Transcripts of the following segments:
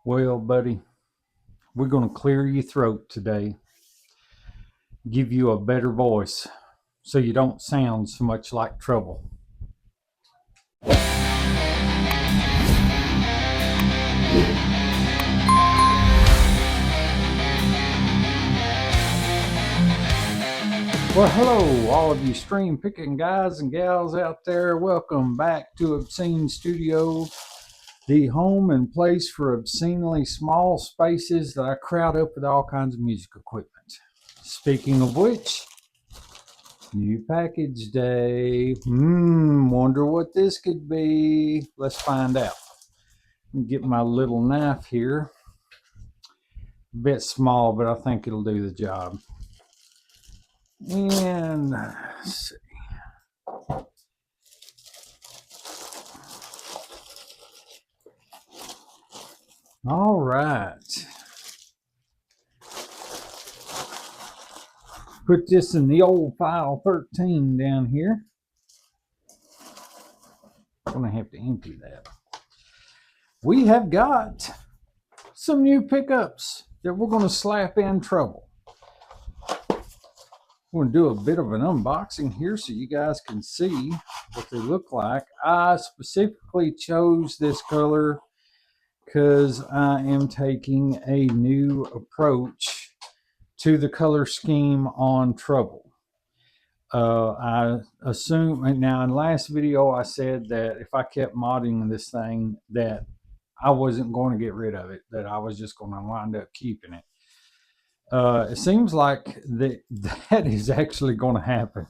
Well, buddy, we're going to clear your throat today, give you a better voice so you don't sound so much like trouble. Well, hello, all of you stream picking guys and gals out there. Welcome back to Obscene Studio, the home and place for obscenely small spaces that I crowd up with all kinds of music equipment. Speaking of which, new package day. Wonder what this could be. Let's find out. Let me get my little knife here. A bit small, but I think it'll do the job. And let's see. All right. Put this in the old file 13 down here. I'm going to have to empty that. We have got some new pickups that we're going to slap in trouble. We're going to do a bit of an unboxing here so you guys can see what they look like. I specifically chose this color because I am taking a new approach to the color scheme on Trouble. I assume, now in the last video I said that if I kept modding this thing that I wasn't going to get rid of it, that I was just going to wind up keeping it. It seems like that is actually going to happen.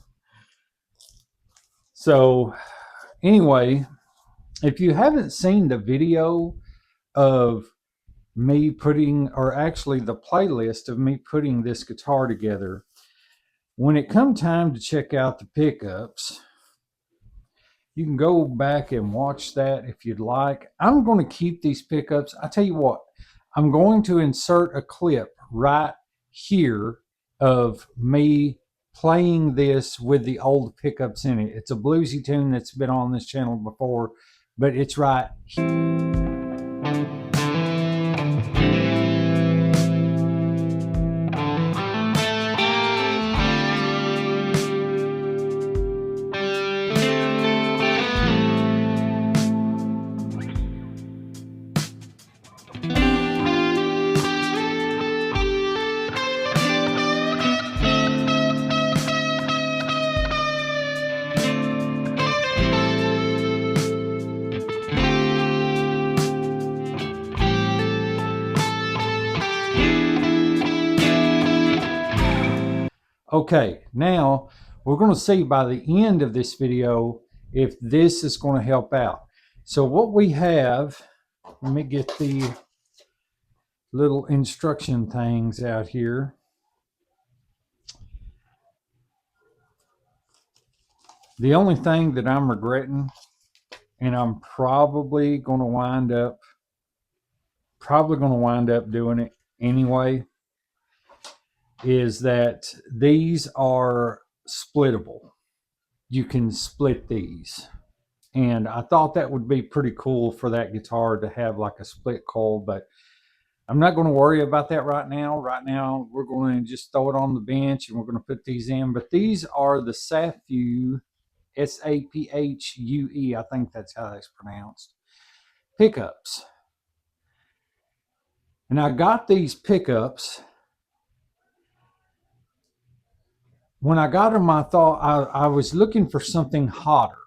So anyway, if you haven't seen the video of me putting, or actually the playlist of me putting this guitar together, when it come time to check out the pickups, you can go back and watch that if you'd like. I'm going to keep these pickups. I tell you what, I'm going to insert a clip right here of me playing this with the old pickups in it. It's a bluesy tune that's been on this channel before, but it's right here. Okay, now we're going to see by the end of this video if this is going to help out. So what we have, let me get the little instruction things out here. The only thing that I'm regretting, and I'm probably going to wind up doing it anyway, is that these are splittable. You can split these. And I thought that would be pretty cool for that guitar to have like a split coil, but I'm not going to worry about that right now. Right now, we're going to just throw it on the bench and we're going to put these in. But these are the Saphue, S-A-P-H-U-E, I think that's how that's pronounced, pickups. And I got these pickups. When I got them, I thought I was looking for something hotter.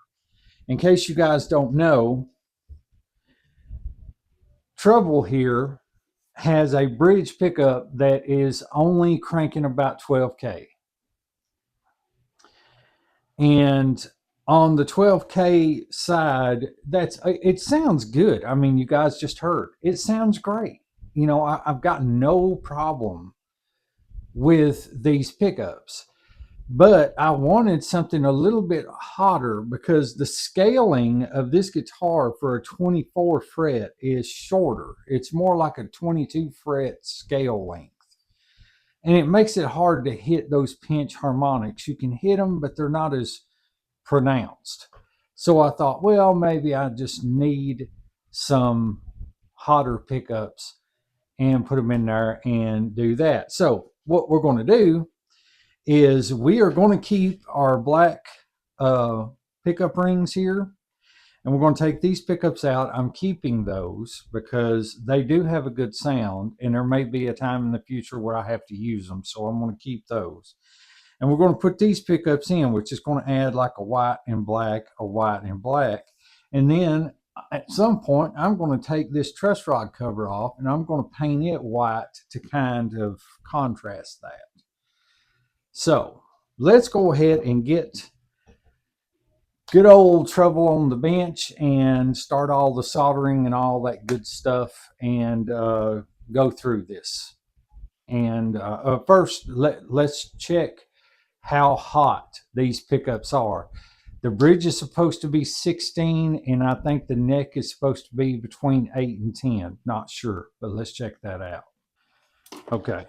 In case you guys don't know, Trouble here has a bridge pickup that is only cranking about 12K. And on the 12K side, it sounds good. I mean, you guys just heard. It sounds great. You know, I've got no problem with these pickups. But I wanted something a little bit hotter because the scaling of this guitar for a 24 fret is shorter. It's more like a 22 fret scale length. And it makes it hard to hit those pinch harmonics. You can hit them, but they're not as pronounced. So I thought, well, maybe I just need some hotter pickups and put them in there and do that. So what we're going to do is we are going to keep our black pickup rings here, and we're going to take these pickups out. I'm keeping those because they do have a good sound, and there may be a time in the future where I have to use them, so I'm going to keep those. And we're going to put these pickups in, which is going to add like a white and black, a white and black. And then at some point, I'm going to take this truss rod cover off, and I'm going to paint it white to kind of contrast that. So let's go ahead and get good old trouble on the bench and start all the soldering and all that good stuff and go through this. And first, let's check how hot these pickups are. The bridge is supposed to be 16, and I think the neck is supposed to be between 8 and 10. Not sure, but let's check that out. Okay.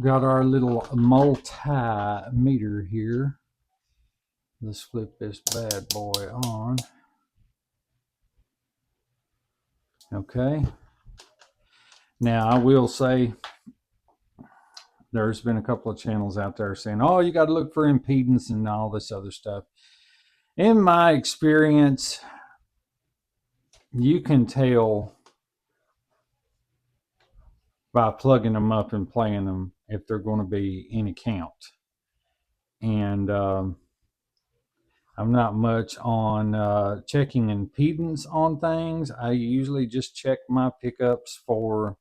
Got our little multimeter here. Let's flip this bad boy on. Okay. Now, I will say there's been a couple of channels out there saying, oh, you got to look for impedance and all this other stuff. In my experience, you can tell by plugging them up and playing them if they're going to be any count. And I'm not much on checking impedance on things. I usually just check my pickups for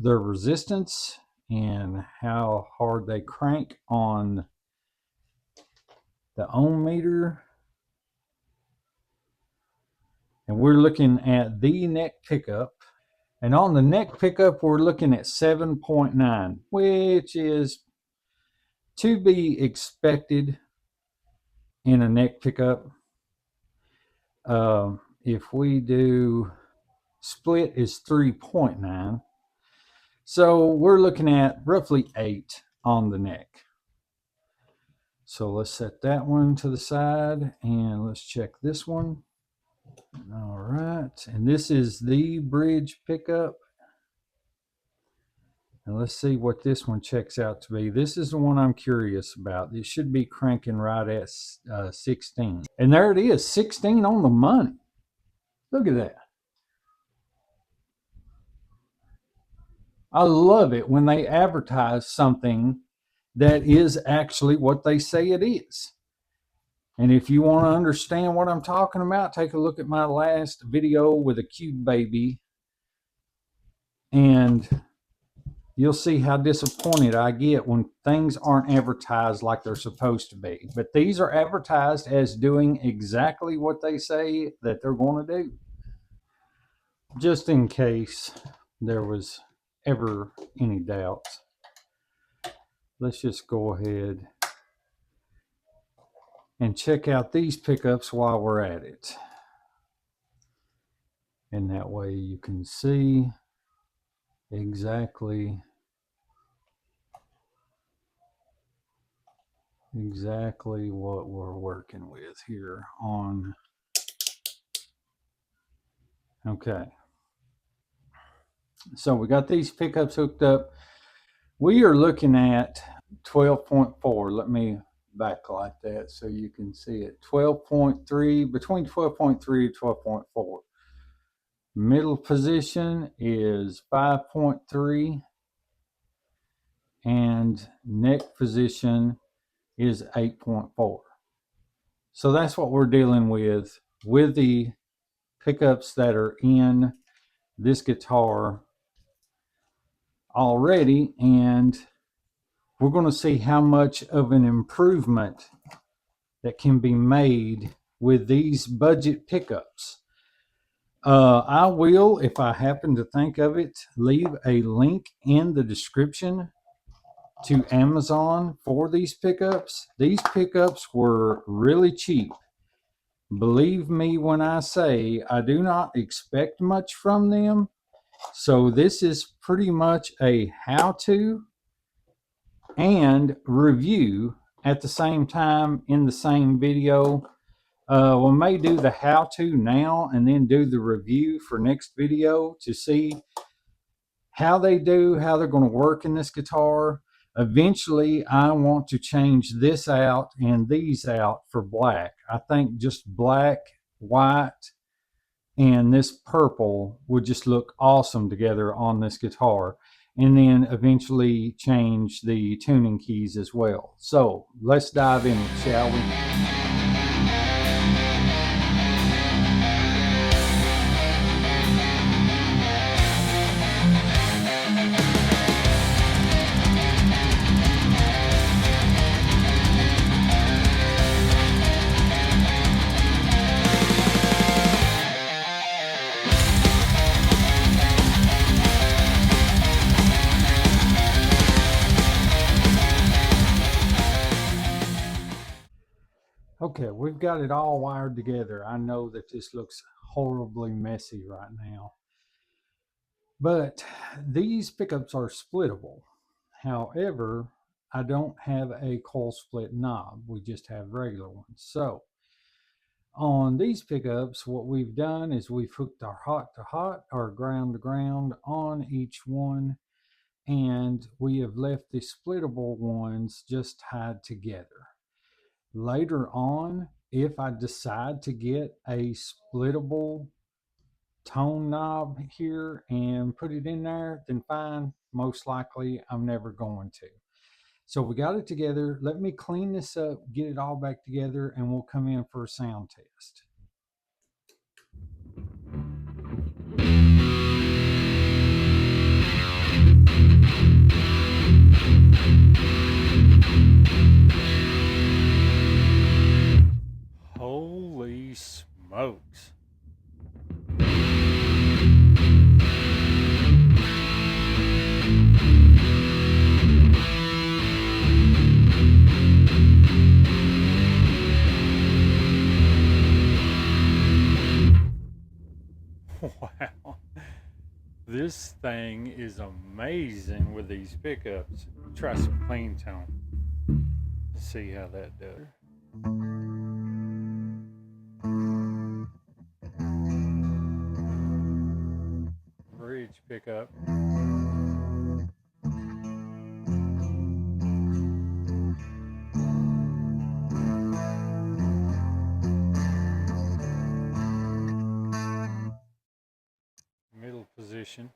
their resistance and how hard they crank on the ohm meter. And we're looking at the neck pickup. And on the neck pickup, we're looking at 7.9, which is to be expected in a neck pickup. If we do split is 3.9. So we're looking at roughly 8 on the neck. So let's set that one to the side and let's check this one. All right, and this is the bridge pickup. And let's see what this one checks out to be. This is the one I'm curious about. It should be cranking right at 16. And there it is, 16 on the money. Look at that. I love it when they advertise something that is actually what they say it is. And if you want to understand what I'm talking about, take a look at my last video with a cube baby, and you'll see how disappointed I get when things aren't advertised like they're supposed to be. But these are advertised as doing exactly what they say that they're going to do. Just in case there was ever any doubts, let's just go ahead and check out these pickups while we're at it. And that way you can see exactly what we're working with here on. Okay. So we got these pickups hooked up. We are looking at 12.4. Let me backlight that so you can see it. 12.3, between 12.3 and 12.4. Middle position is 5.3 and neck position is 8.4. So that's what we're dealing with the pickups that are in this guitar already, and we're going to see how much of an improvement that can be made with these budget pickups. I will, if I happen to think of it, leave a link in the description to Amazon for these pickups. These pickups were really cheap. Believe me when I say I do not expect much from them. So this is pretty much a how-to and review at the same time in the same video. We may do the how-to now and then do the review for next video to see how they're going to work in this guitar. Eventually, I want to change this out and these out for black. I think just black, white, and this purple would just look awesome together on this guitar. And then eventually change the tuning keys as well. So let's dive in, shall we? Okay, we've got it all wired together. I know that this looks horribly messy right now, but these pickups are splittable. However, I don't have a coil split knob. We just have regular ones. So on these pickups, what we've done is we've hooked our hot to hot, our ground to ground on each one, and we have left the splittable ones just tied together. Later on, if I decide to get a splittable tone knob here and put it in there, then fine. Most likely I'm never going to. So we got it together. Let me clean this up, get it all back together, and we'll come in for a sound test. Holy smokes. Wow. This thing is amazing with these pickups. Try some clean tone. Let's see how that does. Bridge pickup. Middle position.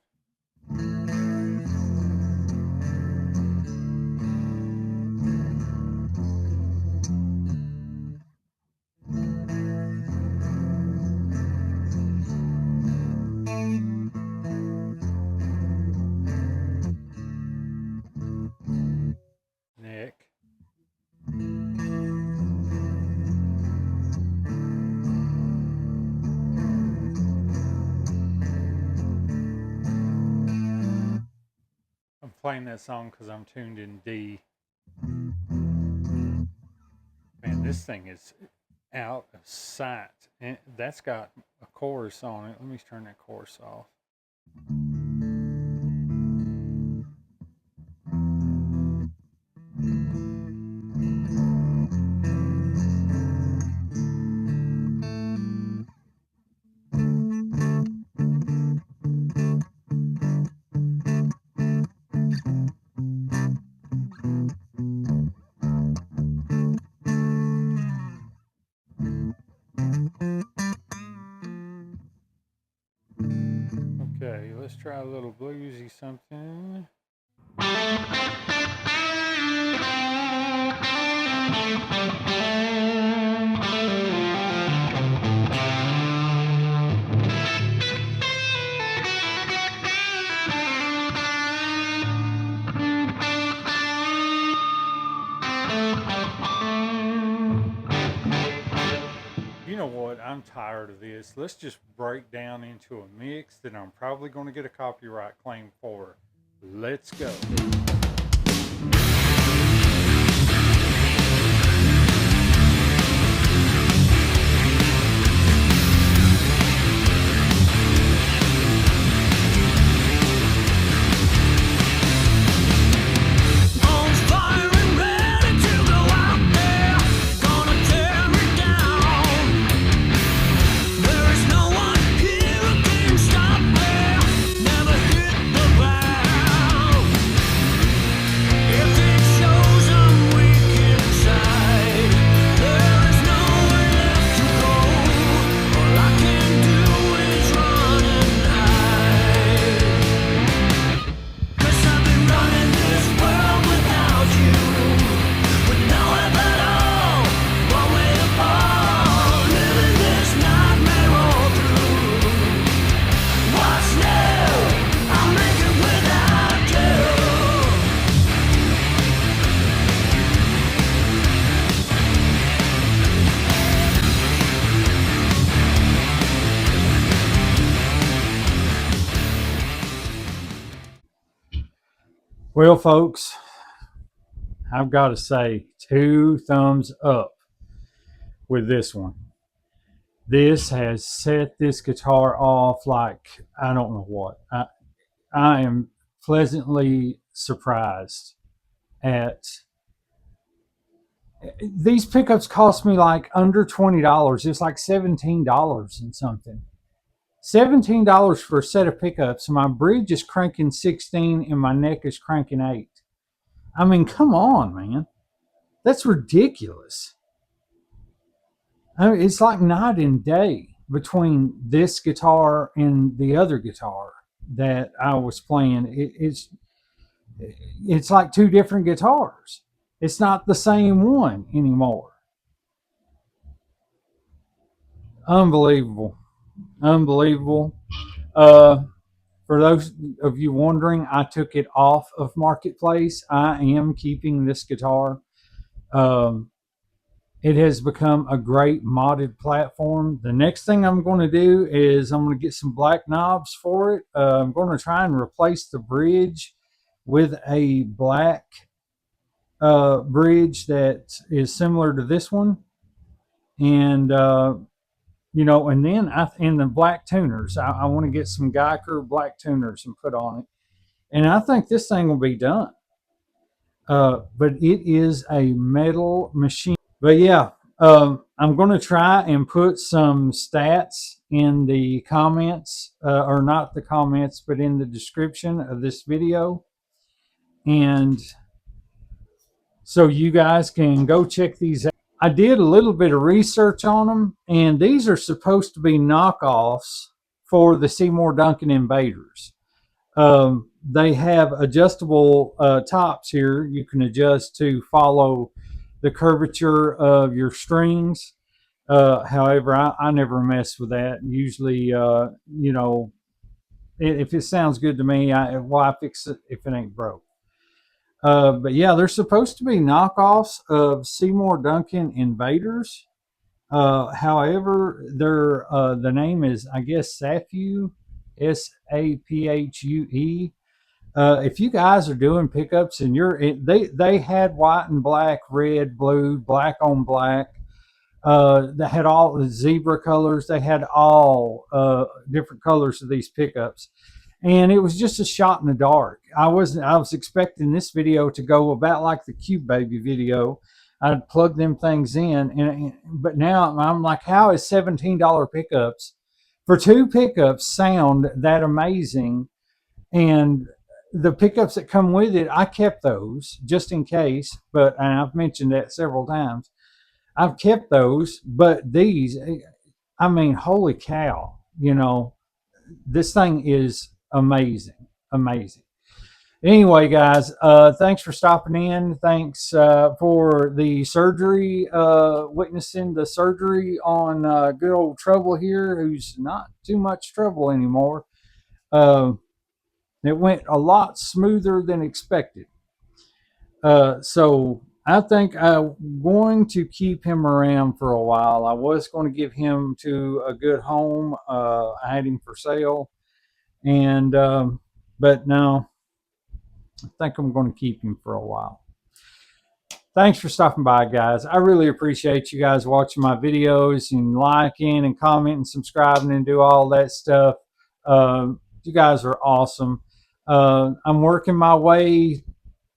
Neck. I'm playing that song because I'm tuned in D. Man, this thing is out of sight. And that's got a chorus on it. Let me turn that chorus off. Okay, let's try a little bluesy something. You know what? I'm tired of this. Let's just break down into a mix that I'm probably going to get a copyright claim for. Let's go. Well, folks, I've got to say 2 thumbs up with this one. This has set this guitar off like I don't know what. I am pleasantly surprised at these pickups. Cost me like under $20. It's like $17 and something. $17 for a set of pickups. My bridge is cranking 16 and my neck is cranking 8. I mean, come on, man. That's ridiculous. I mean, it's like night and day between this guitar and the other guitar that I was playing. It's like 2 different guitars. It's not the same one anymore. Unbelievable. Unbelievable. Uh, for those of you wondering, I took it off of Marketplace. I am keeping this guitar. Um, it has become a great modded platform. The next thing I'm going to do is I'm going to get some black knobs for it. I'm going to try and replace the bridge with a black bridge that is similar to this one. And and then in the black tuners, I want to get some Geiger black tuners and put on it. And I think this thing will be done. But it is a metal machine. But yeah, I'm going to try and put some stats in the comments, or not the comments, but in the description of this video. And so you guys can go check these out. I did a little bit of research on them, and these are supposed to be knockoffs for the Seymour Duncan Invaders. They have adjustable tops here. You can adjust to follow the curvature of your strings. However, I never mess with that. Usually, if it sounds good to me, why fix it if it ain't broke? But yeah, they're supposed to be knockoffs of Seymour Duncan Invaders. However, the name is, I guess, Saphue, Saphue. If you guys are doing pickups and they had white and black, red, blue, black on black. They had all the zebra colors. They had all different colors of these pickups, and it was just a shot in the dark. I was expecting this video to go about like the Cube Baby video. I'd plug them things in, but now I'm like, how is $17 pickups for 2 pickups sound that amazing? And the pickups that come with it, I kept those just in case, and I've mentioned that several times. I've kept those, but these, I mean, holy cow, this thing is amazing, amazing. Anyway, guys, thanks for stopping in. Thanks for the surgery, witnessing the surgery on good old Trouble here, who's not too much trouble anymore. It went a lot smoother than expected. So I think I'm going to keep him around for a while. I was going to give him to a good home. I had him for sale, and but no, I think I'm going to keep him for a while. Thanks for stopping by, guys. I really appreciate you guys watching my videos and liking and commenting, subscribing, and do all that stuff. You guys are awesome. I'm working my way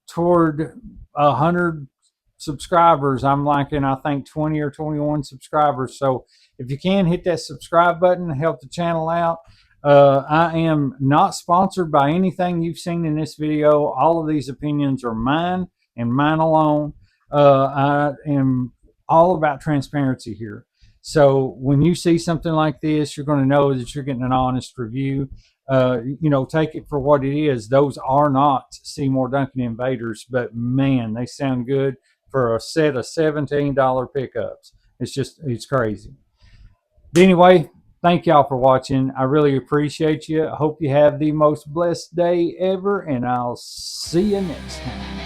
toward 100 subscribers. I'm liking, I think, 20 or 21 subscribers. So if you can, hit that subscribe button, help the channel out. I am not sponsored by anything you've seen in this video. All of these opinions are mine and mine alone. I am all about transparency here. So when you see something like this, you're going to know that you're getting an honest review. Take it for what it is. Those are not Seymour Duncan Invaders, but man, they sound good for a set of $17 pickups. It's crazy. But anyway, thank y'all for watching. I really appreciate you. I hope you have the most blessed day ever, and I'll see you next time.